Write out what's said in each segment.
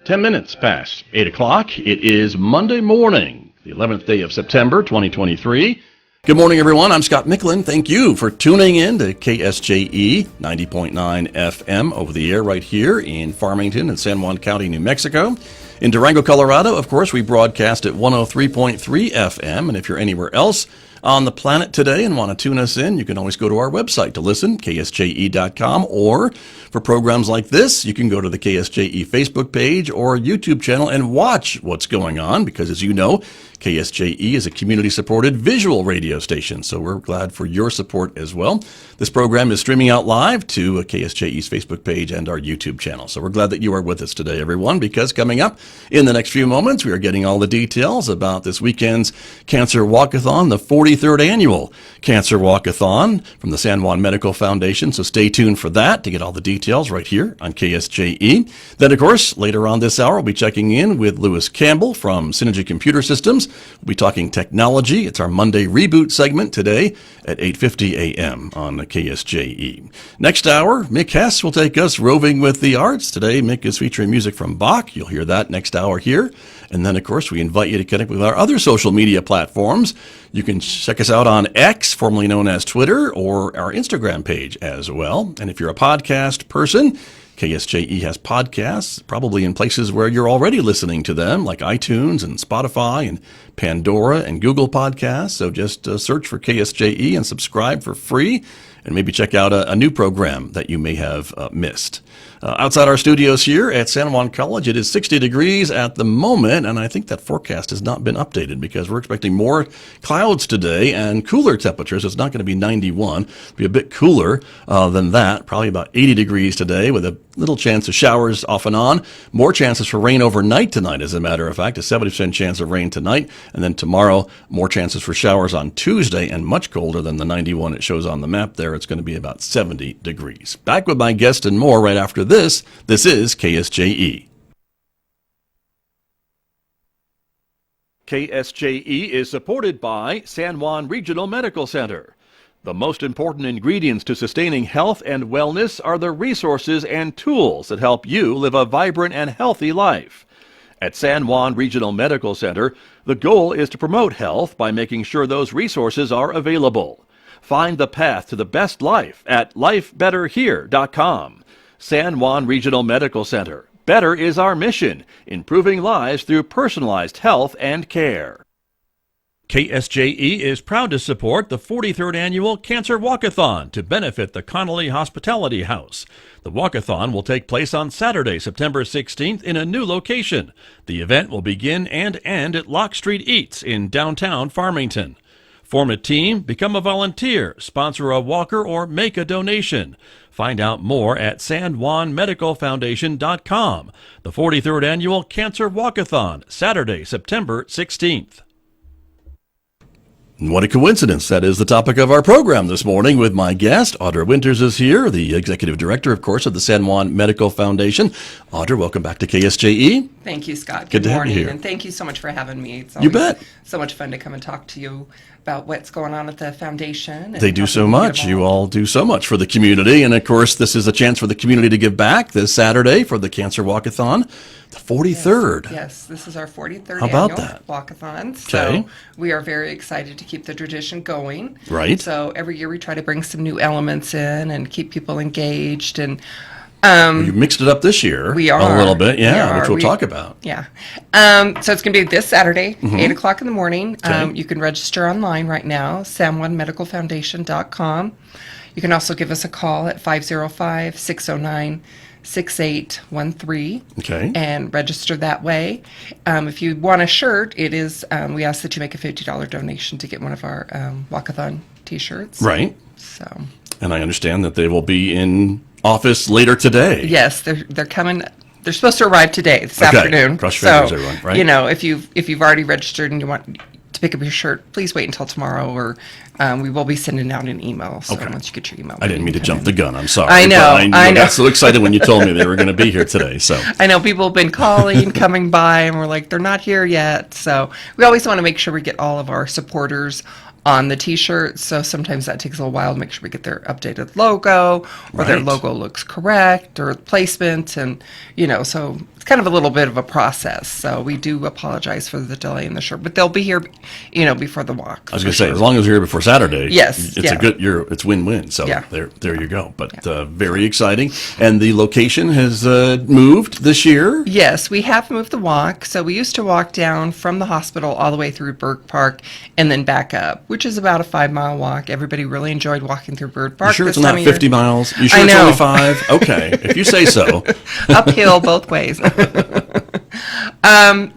10 minutes past 8 o'clock. It is Monday morning, the 11th day of September, 2023. Good morning, everyone. I'm Scott Michlin. Thank you for tuning in to KSJE 90.9 FM over the air right here in Farmington and San Juan County, New Mexico. In Durango, Colorado, of course, we broadcast at 103.3 FM. And if you're anywhere else on the planet today and want to tune us in, you can always go to our website to listen, ksje.com, or for programs like this, you can go to the KSJE Facebook page or YouTube channel and watch what's going on, because as you know, KSJE is a community-supported visual radio station, so we're glad for your support as well. This program is streaming out live to KSJE's Facebook page and our YouTube channel, so we're glad that you are with us today, everyone, because coming up in the next few moments, we are getting all the details about this weekend's Cancer Walk-A-Thon, the 43rd annual Cancer Walk-A-Thon from the San Juan Medical Foundation, so stay tuned for that to get all the details right here on KSJE. Then, of course, later on this hour, we'll be checking in with Lewis Campbell from Synergy Computer Systems. We'll be talking technology. It's our Monday Reboot segment today at 8:50 a.m. on the KSJE. Next hour, Mick Hess will take us roving with the arts. Today, Mick is featuring music from Bach. You'll hear that next hour here. And then, of course, we invite you to connect with our other social media platforms. You can check us out on X, formerly known as Twitter, or our Instagram page as well. And if you're a podcast person, KSJE has podcasts, probably in places where you're already listening to them, like iTunes and Spotify and Pandora and Google Podcasts. So just search for KSJE and subscribe for free, and maybe check out a new program that you may have missed. Outside our studios here at San Juan College, it is 60 degrees at the moment, and I think that forecast has not been updated because we're expecting more clouds today and cooler temperatures. It's not going to be 91. It'll be a bit cooler than that, probably about 80 degrees today with a little chance of showers off and on. More chances for rain overnight tonight, as a matter of fact, a 70% chance of rain tonight, and then tomorrow, more chances for showers on Tuesday and much colder than the 91 it shows on the map there. It's going to be about 70 degrees. Back with my guest and more right after this. This is KSJE. KSJE is supported by San Juan Regional Medical Center. The most important ingredients to sustaining health and wellness are the resources and tools that help you live a vibrant and healthy life. At San Juan Regional Medical Center, the goal is to promote health by making sure those resources are available. Find the path to the best life at lifebetterhere.com. San Juan Regional Medical Center. Better is our mission, improving lives through personalized health and care. KSJE is proud to support the 43rd annual Cancer Walk-A-Thon to benefit the Connolly Hospitality House. The Walk-A-Thon will take place on Saturday, September 16th in a new location. The event will begin and end at Lock Street Eats in downtown Farmington. Form a team, become a volunteer, sponsor a walker, or make a donation. Find out more at sanjuanmedicalfoundation.com. The 43rd Annual Cancer Walk-A-Thon, Saturday, September 16th. What a coincidence. That is the topic of our program this morning with my guest. Audra Winters is here, the Executive Director, of course, of the San Juan Medical Foundation. Audra, welcome back to KSJE. Thank you, Scott. Good morning, to have you here. And thank you so much for having me. It's you bet. So much fun to come and talk to you about what's going on at the foundation. They do so much. You all do so much for the community. And, of course, this is a chance for the community to give back this Saturday for the Cancer Walk-A-Thon, the 43rd. Yes, this is our 43rd How about annual that? Walk-A-Thon. Okay. So we are very excited to keep the tradition going. Right. So every year we try to bring some new elements in and keep people engaged. And you mixed it up this year. We are. A little bit, yeah, which we'll talk about. Yeah. So it's going to be this Saturday, 8 o'clock in the morning. Okay. You can register online right now, sanjuanmedicalfoundation.com. You can also give us a call at 505-609-6813. Okay. And register that way. If you want a shirt, it is, we ask that you make a $50 donation to get one of our Walk-A-Thon t-shirts. Right. So. And I understand that they will be in office later today. Yes, they're coming. They're supposed to arrive today, this afternoon. Cross fingers, everyone, right? You know, if you've already registered and you want to pick up your shirt, please wait until tomorrow, or we will be sending out an email. So once you get your email, I didn't mean to jump the gun. I'm sorry. I know. But I got so excited when you told me they were going to be here today. So I know people have been calling, coming by, and we're like, they're not here yet. So we always want to make sure we get all of our supporters on the t-shirt, so sometimes that takes a little while to make sure we get their updated logo, or their logo looks correct, or placement, and so kind of a little bit of a process. So we do apologize for the delay in the shirt, but they'll be here, before the walk. I was going to say, as long as you're here before Saturday, yes, it's it's win-win. So yeah. there you go. But very exciting. And the location has moved this year? Yes, we have moved the walk. So we used to walk down from the hospital all the way through Bird Park and then back up, which is about a 5-mile walk. Everybody really enjoyed walking through Bird Park. You sure it's not 50 miles? You sure I it's know. only 5? Okay, if you say so. Uphill both ways.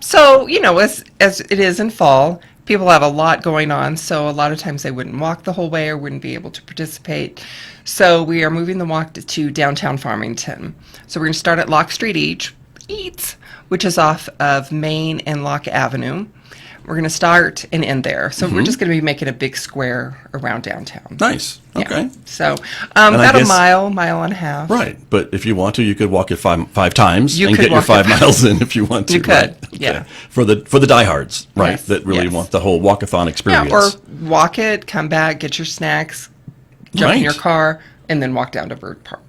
So, as it is in fall, people have a lot going on, so a lot of times they wouldn't walk the whole way or wouldn't be able to participate. So we are moving the walk to downtown Farmington. So we're going to start at Lock Street Eats, which is off of Main and Lock Avenue. We're going to start and end there. So we're just going to be making a big square around downtown. Nice. Okay. Yeah. So about a mile and a half. Right. But if you want to, you could walk it five times You and could get your walk 5 miles in if you want to. You could, right? yeah. For the diehards, right? Yes, That really yes. want the whole walk-a-thon experience. Yeah, or walk it, come back, get your snacks, jump in your car, and then walk down to Bird Park.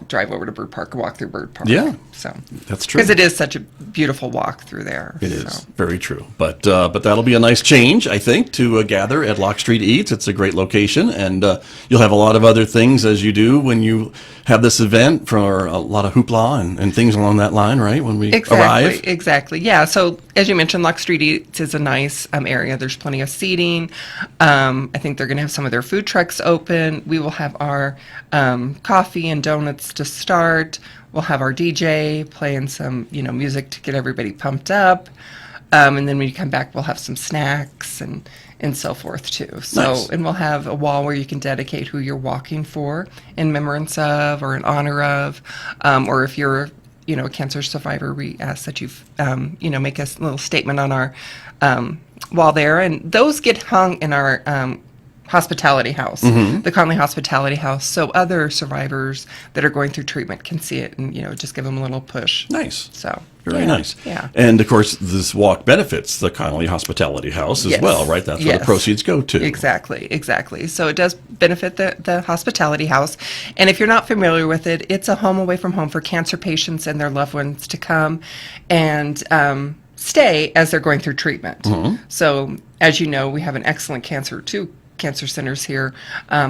Drive over to Bird Park and walk through Bird Park. Yeah, so that's true. Because it is such a beautiful walk through there. It is very true. But that'll be a nice change, I think, to gather at Lock Street Eats. It's a great location, and you'll have a lot of other things as you do when you have this event, for a lot of hoopla and things along that line, right? When we arrive. Exactly. Yeah. So as you mentioned, Lock Street Eats is a nice area. There's plenty of seating. I think they're going to have some of their food trucks open. We will have our coffee and donuts to start. We'll have our DJ playing some, music to get everybody pumped up. And then when you come back, we'll have some snacks and so forth too. So, nice. And we'll have a wall where you can dedicate who you're walking for in remembrance of or in honor of. Or if you're, a cancer survivor, we ask that you, make a little statement on our wall there. And those get hung in our hospitality house, the Conley Hospitality House, so other survivors that are going through treatment can see it and, just give them a little push. Nice. So very nice. Yeah. And of course, this walk benefits the Connolly Hospitality House as well, right? That's where the proceeds go to. Exactly. So it does benefit the hospitality house. And if you're not familiar with it, it's a home away from home for cancer patients and their loved ones to come and stay as they're going through treatment. So as you know, we have an excellent cancer centers here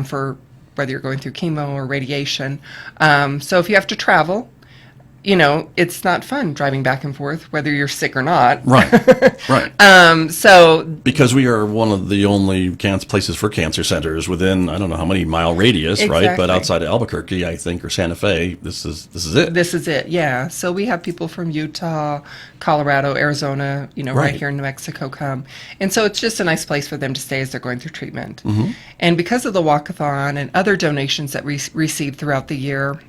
for whether you're going through chemo or radiation. So if you have to travel, it's not fun driving back and forth, whether you're sick or not. Right. So because we are one of the only places for cancer centers within, I don't know how many mile radius, right? But outside of Albuquerque, I think, or Santa Fe, this is it. This is it, yeah. So we have people from Utah, Colorado, Arizona, right here in New Mexico come. And so it's just a nice place for them to stay as they're going through treatment. And because of the Walk-A-Thon and other donations that we receive throughout the year,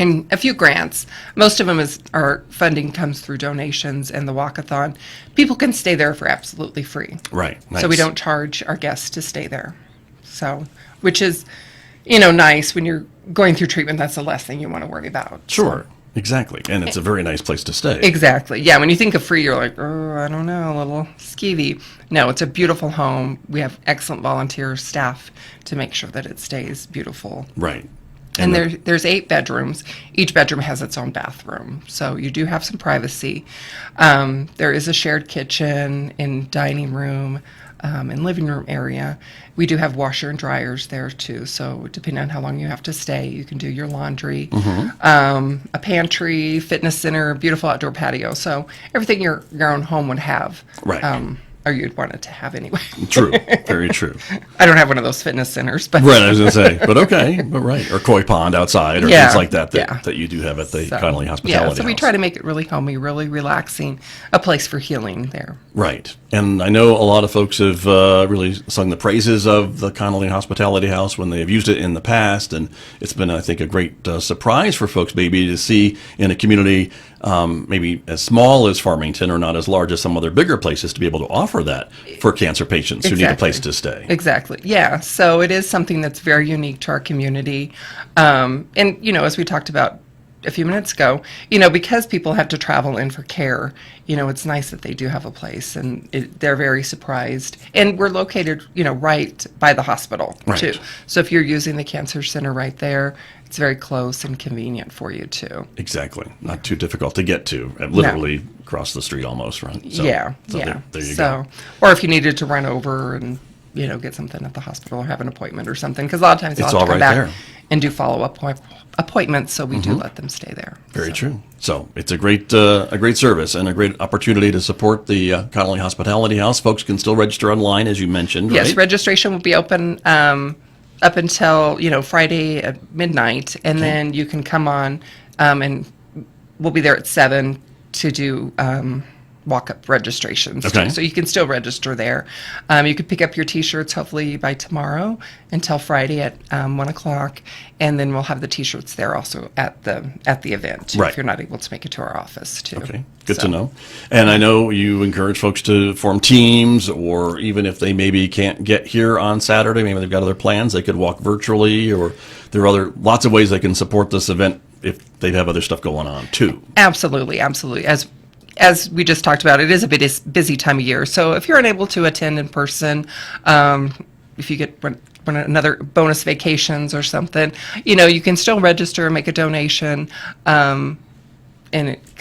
and a few grants. Most of them our funding comes through donations and the Walk-A-Thon. People can stay there for absolutely free. Right. Nice. So we don't charge our guests to stay there. So, which is, nice when you're going through treatment. That's the last thing you want to worry about. Sure. So. Exactly. And it's a very nice place to stay. Exactly. Yeah. When you think of free, you're like, oh, I don't know, a little skeevy. No, it's a beautiful home. We have excellent volunteer staff to make sure that it stays beautiful. Right. And there's 8 bedrooms. Each bedroom has its own bathroom, so you do have some privacy. There is a shared kitchen and dining room and living room area. We do have washer and dryers there too, so depending on how long you have to stay, you can do your laundry. A pantry, fitness center, beautiful outdoor patio. So everything your own home would have. Right. Or you'd want it to have anyway. True. Very true. I don't have one of those fitness centers, but right, I was going to say, but okay, but right, or koi pond outside, or things like that you do have at the Connolly Hospitality House. So we try to make it really homey, really relaxing, a place for healing there. Right, and I know a lot of folks have really sung the praises of the Connolly Hospitality House when they have used it in the past, and it's been, I think, a great surprise for folks maybe to see in a community maybe as small as Farmington or not as large as some other bigger places to be able to offer that for cancer patients who need a place to stay. Exactly. Yeah. So it is something that's very unique to our community. And, as we talked about a few minutes ago, because people have to travel in for care, it's nice that they do have a place and they're very surprised. And we're located, right by the hospital too. So if you're using the cancer center right there, it's very close and convenient for you too. Exactly. Not too difficult to get to. Literally across the street almost, right? So, yeah. There you go. Or if you needed to run over and get something at the hospital or have an appointment or something, because a lot of times It's they'll have to all come right back there. and do follow-up appointments, so we do let them stay there. Very true. So it's a great service and a great opportunity to support the Connolly Hospitality House. Folks can still register online, as you mentioned, Yes, right? registration will be open up until Friday at midnight, and then you can come on, and we'll be there at 7 to do walk-up registrations. Okay. Too. So you can still register there. You could pick up your T-shirts hopefully by tomorrow until Friday at 1 o'clock, and then we'll have the T-shirts there also at the event too, Right. if you're not able to make it to our office too. Okay, good to know. And I know you encourage folks to form teams, or even if they maybe can't get here on Saturday, maybe they've got other plans, they could walk virtually, or there are lots of ways they can support this event if they have other stuff going on too. Absolutely. As we just talked about, it is a busy time of year. So if you're unable to attend in person, if you get another bonus vacations or something, you can still register and make a donation, and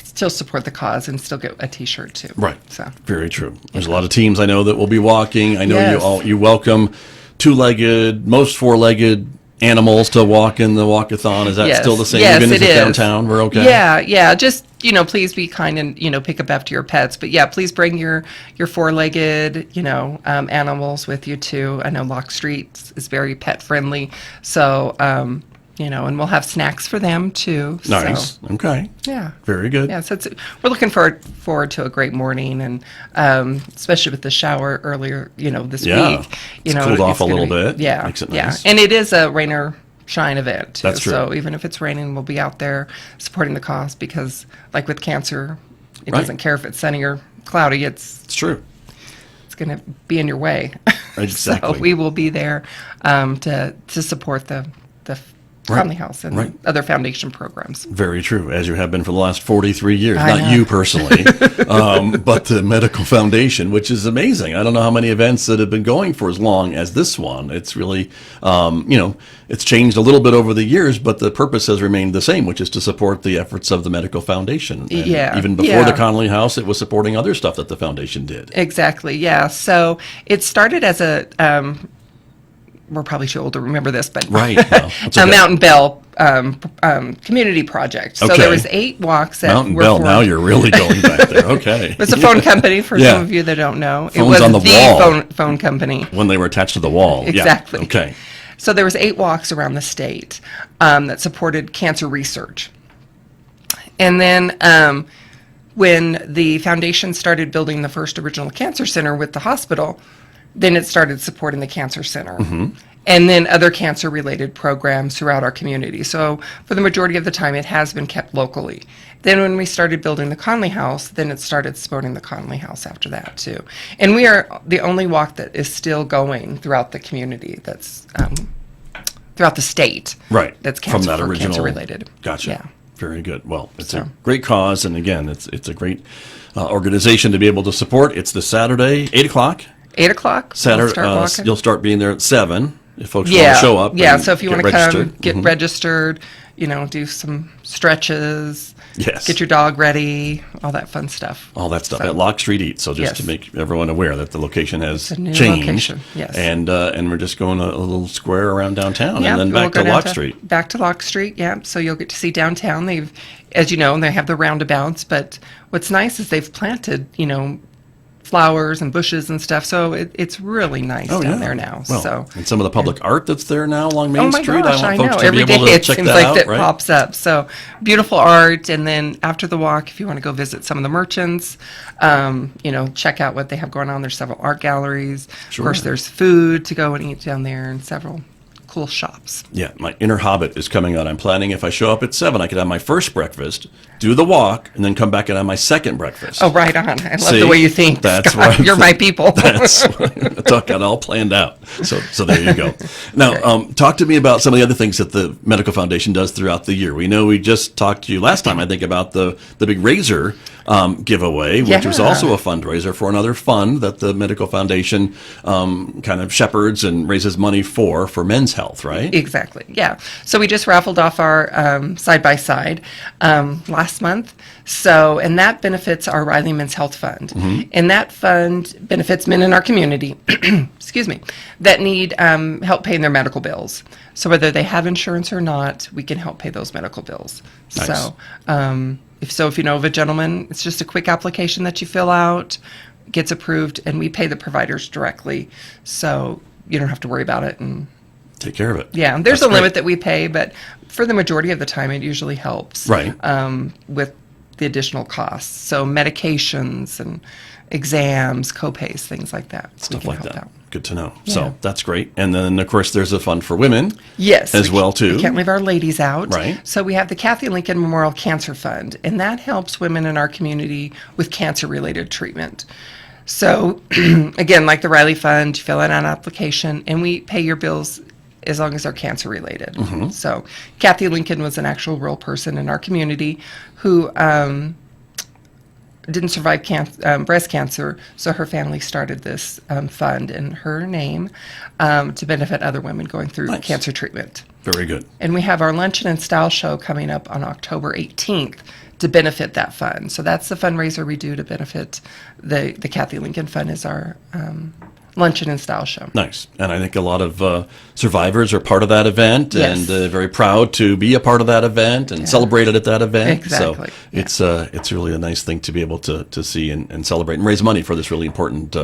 still support the cause and still get a T-shirt too. Right. So Very true. There's a lot of teams I know that will be walking. I know Yes. you welcome two-legged, most four-legged animals to walk in the Walk-A-Thon. Is that Yes. still the same? Yes, Even if it it's is. downtown, we're okay? Yeah. Just, please be kind and, pick up after your pets. But yeah, please bring your four-legged, animals with you too. I know Lock Street is very pet friendly. So, and we'll have snacks for them too. Nice. So, Okay. yeah. Very good. Yeah, so we're looking forward to a great morning, and especially with the shower earlier, this Yeah. week. It's cooled off a gonna little be- bit. Yeah, Makes it yeah, nice. and it is a rain or shine event too. That's true. So even if it's raining, we'll be out there supporting the cause, because, like with cancer, it Right. doesn't care if it's sunny or cloudy. It's true. going to be in your way. Exactly. So we will be there to support the Right. Family House and Right. other foundation programs. Very true, as you have been for the last 43 years. I Not know. you personally, but the Medical Foundation, which is amazing. I don't know how many events that have been going for as long as this one. It's really, it's changed a little bit over the years, but the purpose has remained the same, which is to support the efforts of the Medical Foundation. And Yeah, even before yeah. the Connolly House, it was supporting other stuff that the foundation did. Exactly, yeah. So it started as we're probably too old to remember this, but Right. No, that's a okay. Mountain Bell community project. So Okay. there was 8 walks that Mountain were Bell, formed. now you're really going back there. Okay. It's a phone company for Yeah. some of you that don't know. It Phones was on the wall. phone company. When they were attached to the wall. Yeah. Exactly. Okay. So there was 8 walks around the state that supported cancer research. And then when the foundation started building the first original cancer center with the hospital, then it started supporting the cancer center. And then other cancer-related programs throughout our community. So for the majority of the time, it has been kept locally. Then when we started building the Connolly House, then it started supporting the Connolly House after that, too. And we are the only walk that is still going throughout the community, that's throughout the state. Right. That's From cancer, that for original. cancer-related. Gotcha. Yeah. Very good. Well, it's So. a great cause, and again, it's a great organization to be able to support. It's this Saturday, 8 o'clock. 8 o'clock. Saturday, we'll start walking. you'll start being there at 7 if folks Yeah, want to show up. yeah. and So if you get want to come, registered. get Mhm. registered, do some stretches, Yes. get your dog ready, all that fun stuff. All that stuff So- at Lock Street Eats. So just Yes. to make everyone aware that the location has It's a new changed. location, yes. And we're just going a little square around downtown Yeah, and then we'll back go to down Lock Street. Back to Lock Street, yeah. So you'll get to see downtown. They've, as you know, they have the roundabouts, but what's nice is they've planted, flowers and bushes and stuff. So it's really nice down there now. Well, So. and some of the public art that's there now along Main Oh my Street. gosh, I I want folks know. to Every be able day to it check seems that like out, that right? pops up. So beautiful art, and then after the walk, if you want to go visit some of the merchants, check out what they have going on. There's several art galleries. Sure. Of course, there's food to go and eat down there, and several cool shops. Yeah, my inner hobbit is coming out. I'm planning if I show up at 7, I could have my first breakfast, do the walk, and then come back and have my second breakfast. Oh, right on. I love See? the way you think. That's Scott. what I'm You're my people. That's I got it all planned out. So there you go. Now, talk to me about some of the other things that the Medical Foundation does throughout the year. We know we just talked to you last time, I think, about the big razor giveaway, which was Yeah. also a fundraiser for another fund that the Medical Foundation kind of shepherds and raises money for Men's health, right? Exactly. Yeah. So we just raffled off our side-by-side last month. So, and that benefits our Riley Men's Health Fund. And that fund benefits men in our community, excuse me, that need help paying their medical bills. So whether they have insurance or not, we can help pay those medical bills. Nice. So, if you know of a gentleman, it's just a quick application that you fill out, gets approved, and we pay the providers directly. So you don't have to worry about it and take care of it. Yeah, there's That's a limit great. that we pay, but for the majority of the time, it usually helps. Right. With the additional costs, so medications and exams, co-pays, things like that. Stuff we like can help that. out. Good to know. Yeah. So that's great. And then, of course, there's a fund for women. Yes. As well, too. We can't leave our ladies out. Right. So we have the Kathy Lincoln Memorial Cancer Fund, and that helps women in our community with cancer-related treatment. So, again, like the Riley Fund, you fill out an application, and we pay your bills as long as they're cancer-related. So Kathy Lincoln was an actual real person in our community who didn't survive breast cancer, so her family started this fund in her name to benefit other women going through Nice. cancer treatment. Very good. And we have our Luncheon and Style Show coming up on October 18th to benefit that fund. So that's the fundraiser we do to benefit the Kathy Lincoln Fund is our Luncheon and Style Show. Nice. And I think a lot of survivors are part of that event Yes. and very proud to be a part of that event and celebrated at that event. Exactly. So it's really a nice thing to be able to see and celebrate and raise money for this really important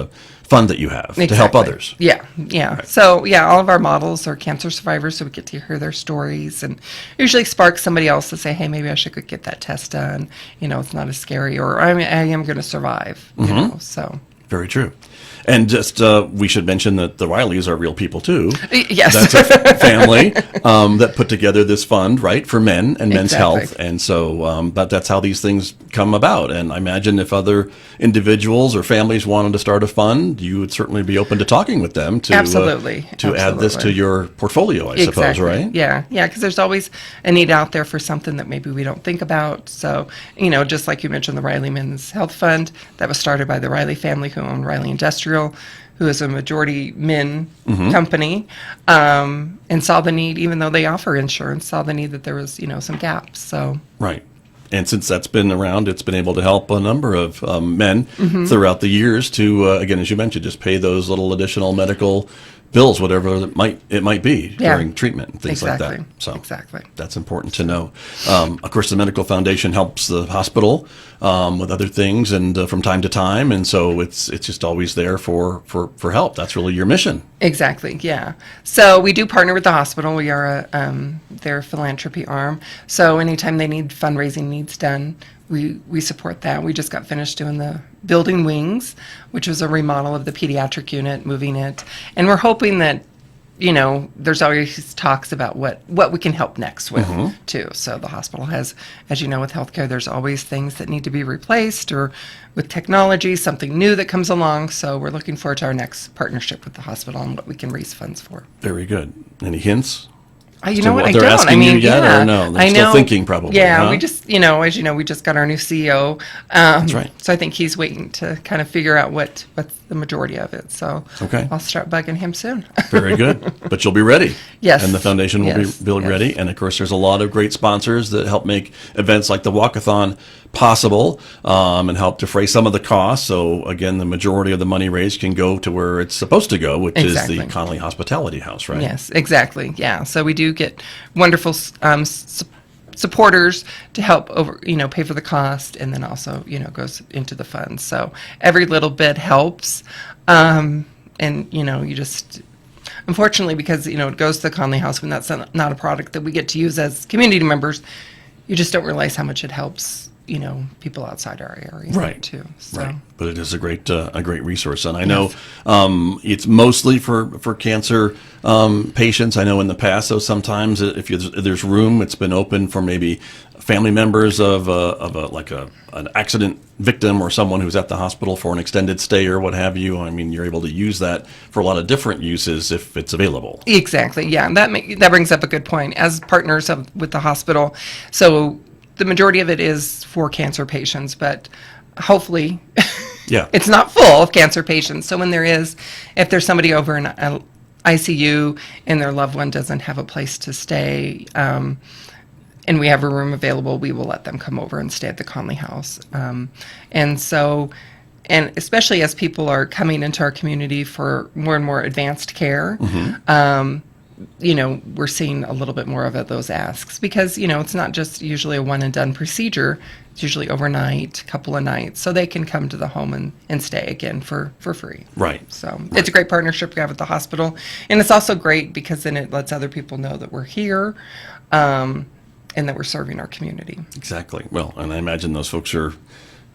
fund that you have to help Exactly. others. Yeah, yeah. So, yeah, all of our models are cancer survivors, so we get to hear their stories and usually spark somebody else to say, hey, maybe I should go get that test done. You know, it's not as scary, or I am going to survive, you know, so. Very true. And just we should mention that the Rileys are real people too. Yes. That's a family that put together this fund, right, for men and men's Exactly. health. And so but that's how these things come about. And I imagine if other individuals or families wanted to start a fund, you would certainly be open to talking with them to Absolutely. to add this to Absolutely. your portfolio, I suppose, right? Yeah, yeah, because there's always a need out there for something that maybe we don't think about. So, you know, just like you mentioned, the Riley Men's Health Fund that was started by the Riley family who own Riley Industrial, who is a majority men company, and saw the need, even though they offer insurance, saw the need that there was, you know, some gaps. So, Right. And since that's been around, it's been able to help a number of men throughout the years to, again, as you mentioned, just pay those little additional medical bills, whatever it might be Yeah. during treatment and things like that. So Exactly. that's important to know. Of course, the Medical Foundation helps the hospital with other things and from time to time, and so it's just always there for help. That's really your mission. Exactly, yeah. So we do partner with the hospital. We are their philanthropy arm. So anytime they need fundraising needs done, we support that. We just got finished doing the building wings, which was a remodel of the pediatric unit, moving it. And we're hoping that, you know, there's always talks about what we can help next with, too. So the hospital has, as you know, with healthcare, there's always things that need to be replaced, or with technology, something new that comes along. So we're looking forward to our next partnership with the hospital and what we can raise funds for. Very good. Any hints? You to know what? what I they're don't. asking I mean, you yet, yeah. or no? They're I still know. thinking probably, Yeah, huh? we just, you know, as you know, we just got our new CEO. That's right. So I think he's waiting to kind of figure out what's the majority of it. So Okay. I'll start bugging him soon. Very good. But you'll be ready. Yes. And the foundation will Yes. be Yes. ready. And of course, there's a lot of great sponsors that help make events like the Walk-A-Thon possible and help defray some of the costs. So again, the majority of the money raised can go to where it's supposed to go, which Exactly. is the Connolly Hospitality House, right? Yes, exactly. Yeah. So we do get wonderful supporters to help pay for the cost, and then also, goes into the fund. So every little bit helps. And, you just, unfortunately, because, it goes to the Conley House, when that's not a product that we get to use as community members, you just don't realize how much it helps, people outside our area Right. too. So. Right. But it is a great resource. And I know it's mostly for cancer patients. I know in the past, though, sometimes if there's room, it's been open for maybe family members of an accident victim or someone who's at the hospital for an extended stay or what have you. I mean, you're able to use that for a lot of different uses if it's available. Exactly. Yeah. And that brings up a good point. As partners with the hospital, so the majority of it is for cancer patients, but hopefully Yeah. it's not full of cancer patients. So when if there's somebody over in ICU and their loved one doesn't have a place to stay, and we have a room available, we will let them come over and stay at the Conley House. And especially as people are coming into our community for more and more advanced care, we're seeing a little bit more of those asks because, it's not just usually a one and done procedure. It's usually overnight, a couple of nights, so they can come to the home and stay again for free. Right. So it's a great partnership we have with the hospital. And it's also great because then it lets other people know that we're here and that we're serving our community. Exactly. Well, and I imagine those folks are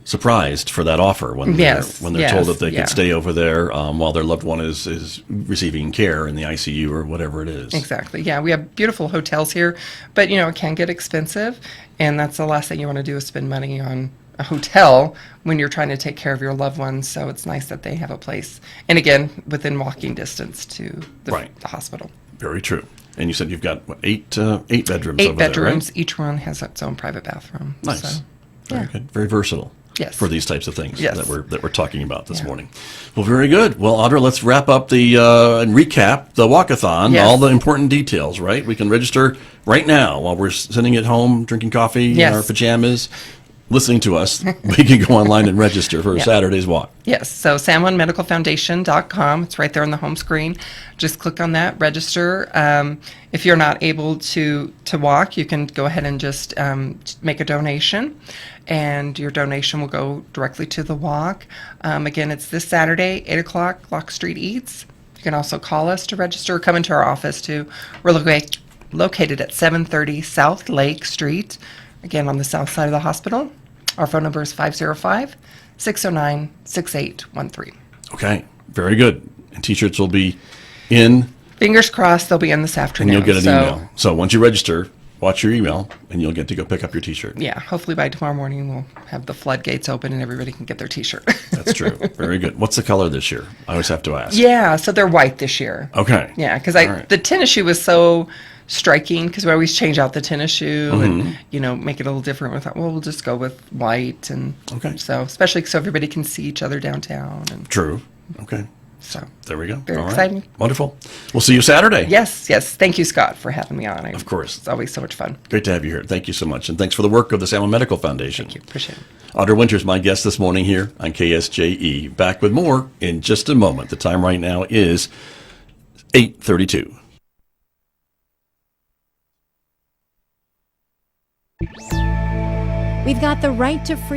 surprised for that offer when they're told that they could stay over there while their loved one is receiving care in the ICU or whatever it is. Exactly. Yeah, we have beautiful hotels here, but it can get expensive, and that's the last thing you want to do is spend money on a hotel when you're trying to take care of your loved ones. So it's nice that they have a place, and again, within walking distance to the hospital. Very true. And you said you've got eight bedrooms. Eight over bedrooms. There, right? Each one has its own private bathroom. Nice. So, very good. Very versatile. Yes. For these types of things that we're talking about this morning. Well, very good. Well, Audra, let's wrap up and recap the Walk-A-Thon, all the important details, right? We can register right now while we're sitting at home, drinking coffee in our pajamas, listening to us. We can go online and register for Saturday's walk. Yes. So SanJuanMedicalFoundation.com. It's right there on the home screen. Just click on that, register. If you're not able to walk, you can go ahead and just make a donation, and your donation will go directly to the walk. Again, it's this Saturday, 8 o'clock, Lock Street Eats. You can also call us to register or come into our office too. We're located at 730 South Lake Street, again on the south side of the hospital. Our phone number is 505-609-6813. Okay, very good. And T-shirts will be in. Fingers crossed they'll be in this afternoon. And you'll get an email. So once you register, watch your email, and you'll get to go pick up your T-shirt. Yeah, hopefully by tomorrow morning we'll have the floodgates open and everybody can get their T-shirt. That's true. Very good. What's the color this year? I always have to ask. Yeah, so they're white this year. Okay. Yeah, because the tennis shoe was so striking because we always change out the tennis shoe and make it a little different. We thought, well, we'll just go with white, and so especially so everybody can see each other downtown. And true. Okay. So there we go. Very exciting. Wonderful. We'll see you Saturday. Yes. Thank you, Scott, for having me on. Of course. It's always so much fun. Great to have you here. Thank you so much. And thanks for the work of the San Juan Medical Foundation. Thank you. Appreciate it. Audra Winters, my guest this morning here on KSJE. Back with more in just a moment. The time right now is 8:32. We've got the right to free.